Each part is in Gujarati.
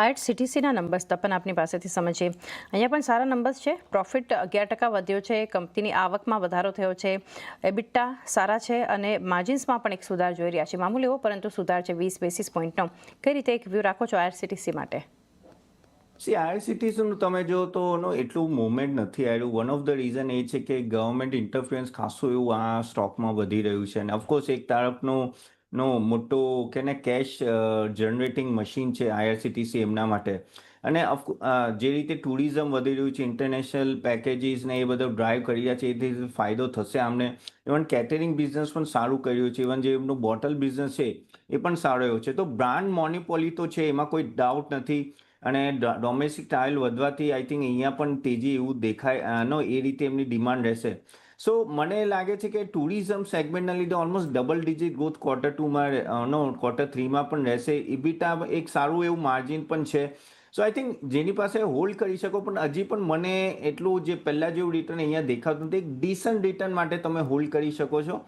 IRCTCના નંબર્સ તપન આપની પાસેથી સમજીએ. અહીંયા પણ સારા નંબર્સ છે. પ્રોફિટ 11% વધ્યો છે, કંપનીની આવકમાં વધારો થયો છે, એબિટા સારા છે અને માર્જિન્સમાં પણ એક સુધાર જોઈ રહ્યા છે. મામૂલી એવો પરંતુ સુધાર છે 20 બેસિસ પોઈન્ટનો. કઈ રીતે એક વ્યૂ રાખો છો IRCTC માટે? આઈઆરસીટીસીનું તમે જો તો એટલું મુવમેન્ટ નથી આવ્યું. વન ઓફ ધ રીઝન એ છે કે ગવર્મેન્ટ ઇન્ટરફરન્સ ખાસું એવું આ સ્ટોકમાં વધી રહ્યું છે અને ઓફકોર્સ એક તરફનું મોટો કે ને કેશ જનરેટિંગ મશીન છે આઈઆરસીટીસી એમના માટે. અને જે રીતે ટુરિઝમ વધી રહ્યું છે, ઇન્ટરનેશનલ પેકેજીસ ને એ બધું ડ્રાઈવ કરી રહ્યા છે, એથી ફાયદો થશે આમને. ઇવન કેટરિંગ બિઝનેસ પણ સારું કર્યું છે. ઇવન જે એમનું બોટલ બિઝનેસ છે એ પણ સારો એવો છે. તો બ્રાન્ડ મોનોપોલી તો છે, એમાં કોઈ ડાઉટ નથી. અને ડોમેસ્ટિક ટ્રાયલ વધવાથી આઈ થિંક અહીંયા પણ તેજી એવું દેખાય એ રીતે એમની ડિમાન્ડ રહેશે. સો મને લાગે છે કે ટુરિઝમ સેગમેન્ટના લીધે almost double digit growth Q3 પણ રહેશે. ઇબિટા એક સારું એવું માર્જિન પણ છે. સો આઈ થિંક જેની પાસે હોલ્ડ કરી શકો, પણ હજી પણ મને એટલું જે પહેલાં જેવું રિટર્ન અહીંયા દેખાતું નથી. એક ડિસન્ટ રિટર્ન માટે તમે હોલ્ડ કરી શકો છો.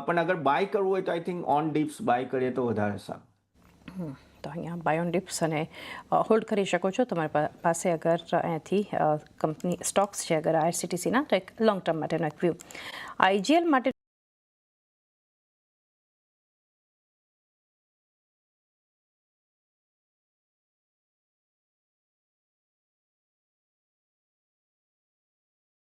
પણ અગર બાય કરવું હોય તો I think on dips buy કરીએ તો વધારે સારું. તો અહીંયા બાય ઓન ડિપ્સ અને હોલ્ડ કરી શકો છો. તમારી પાસે અગર અહીંયાથી કંપની સ્ટોક્સ છે અગર IRCTCના, તો એક લોંગ ટર્મ માટેનો એક વ્યૂ. IGL માટે